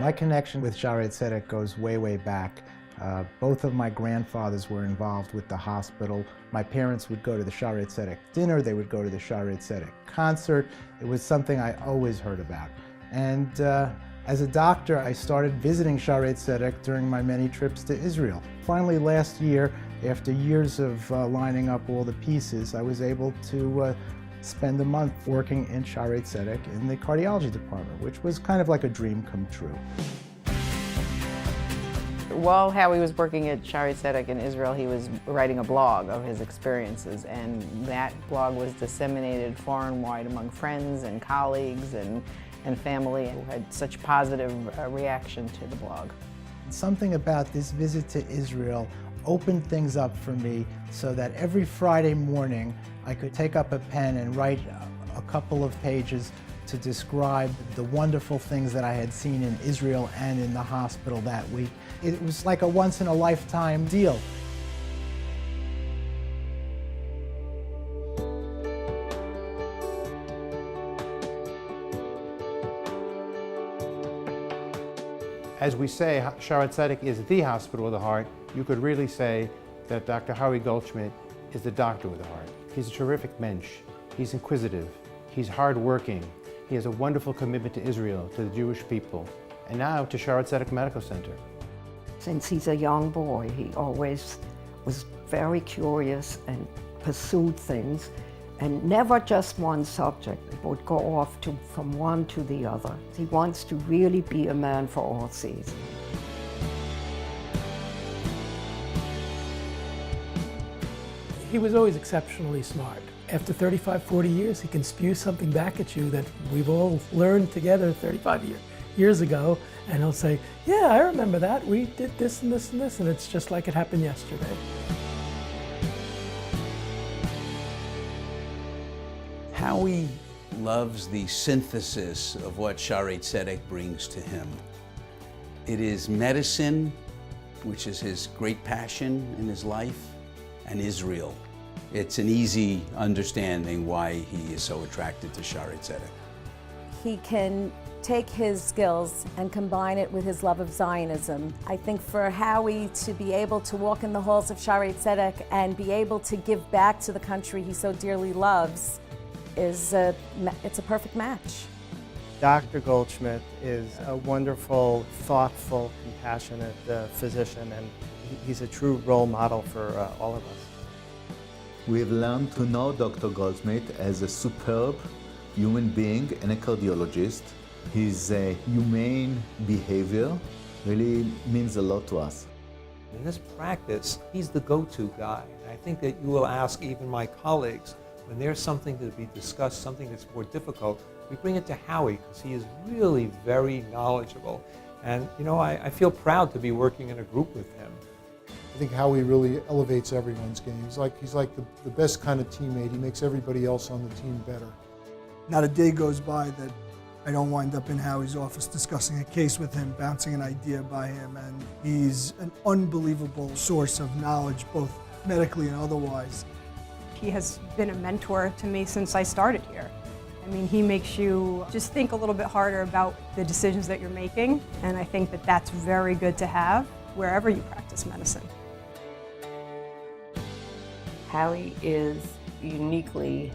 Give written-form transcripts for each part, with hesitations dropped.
My connection with Shaarei Tzedek goes way, way back. Both of my grandfathers were involved with the hospital. My parents would go to the Shaarei Tzedek dinner, they would go to the Shaarei Tzedek concert. It was something I always heard about. And as a doctor, I started visiting Shaarei Tzedek during my many trips to Israel. Finally, last year, after years of lining up all the pieces, I was able to spend a month working in Shaarei Tzedek in the cardiology department, which was kind of like a dream come true. While Howie was working at Shaarei Tzedek in Israel, he was writing a blog of his experiences, and that blog was disseminated far and wide among friends and colleagues and family, who had such positive reaction to the blog. Something about this visit to Israel opened things up for me so that every Friday morning I could take up a pen and write a couple of pages to describe the wonderful things that I had seen in Israel and in the hospital that week. It was like a once-in-a-lifetime deal. As we say, Shaarei Tzedek is the hospital of the heart. You could really say that Dr. Howie Goldschmidt is the doctor of the heart. He's a terrific mensch. He's inquisitive. He's hardworking. He has a wonderful commitment to Israel, to the Jewish people, and now to Shaarei Tzedek Medical Center. Since he's a young boy, he always was very curious and pursued things, and never just one subject. It would go off from one to the other. He wants to really be a man for all seasons. He was always exceptionally smart. After 35, 40 years, he can spew something back at you that we've all learned together 35 years ago, and he'll say, yeah, I remember that. We did this and this and this, and it's just like it happened yesterday. Howie loves the synthesis of what Shaarei Tzedek brings to him. It is medicine, which is his great passion in his life, and Israel. It's an easy understanding why he is so attracted to Shaarei Tzedek. He can take his skills and combine it with his love of Zionism. I think for Howie to be able to walk in the halls of Shaarei Tzedek and be able to give back to the country he so dearly loves it's a perfect match. Dr. Goldschmidt is a wonderful, thoughtful, compassionate physician, and he's a true role model for all of us. We've learned to know Dr. Goldschmidt as a superb human being and a cardiologist. His humane behavior really means a lot to us. In this practice, he's the go-to guy. And I think that you will ask even my colleagues, when there's something to be discussed, something that's more difficult, we bring it to Howie because he is really very knowledgeable. And you know, I feel proud to be working in a group with him. I think Howie really elevates everyone's game. He's like the best kind of teammate. He makes everybody else on the team better. Not a day goes by that I don't wind up in Howie's office discussing a case with him, bouncing an idea by him, and he's an unbelievable source of knowledge, both medically and otherwise. He has been a mentor to me since I started here. I mean, he makes you just think a little bit harder about the decisions that you're making, and I think that that's very good to have wherever you practice medicine. Howie is uniquely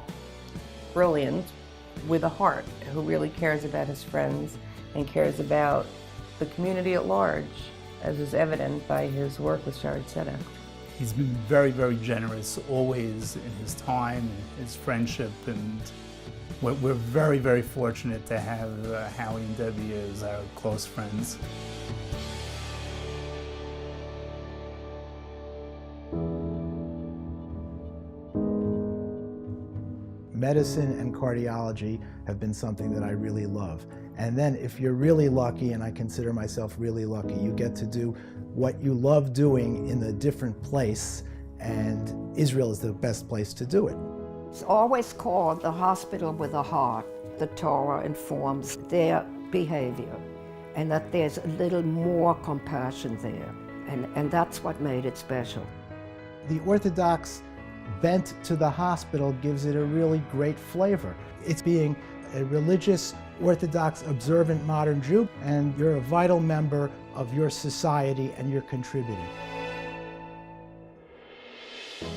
brilliant with a heart, who really cares about his friends and cares about the community at large, as is evident by his work with Shaarei Tzedek. He's been very, very generous, always in his time, his friendship, and we're very, very fortunate to have Howie and Debbie as our close friends. Medicine and cardiology have been something that I really love. And then if you're really lucky, and I consider myself really lucky, you get to do what you love doing in a different place, and Israel is the best place to do it. It's always called the hospital with a heart. The Torah informs their behavior, and that there's a little more compassion there, and that's what made it special. The Orthodox bent to the hospital gives it a really great flavor. It's being a religious Orthodox, observant, modern Jew, and you're a vital member of your society and you're contributing.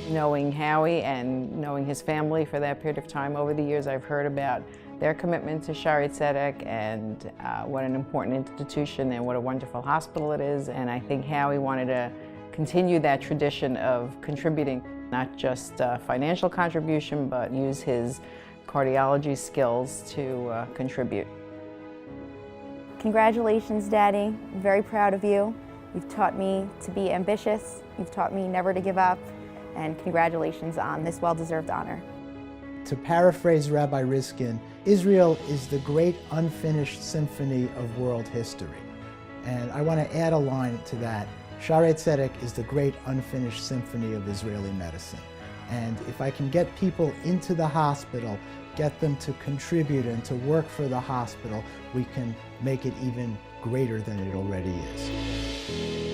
Knowing Howie and knowing his family for that period of time, over the years I've heard about their commitment to Shaare Zedek and what an important institution and what a wonderful hospital it is. And I think Howie wanted to continue that tradition of contributing, not just financial contribution, but use his cardiology skills to contribute. Congratulations, Daddy. I'm very proud of you. You've taught me to be ambitious. You've taught me never to give up. And congratulations on this well-deserved honor. To paraphrase Rabbi Riskin, Israel is the great unfinished symphony of world history. And I want to add a line to that. Shaare Zedek is the great unfinished symphony of Israeli medicine. And if I can get people into the hospital, get them to contribute and to work for the hospital, we can make it even greater than it already is.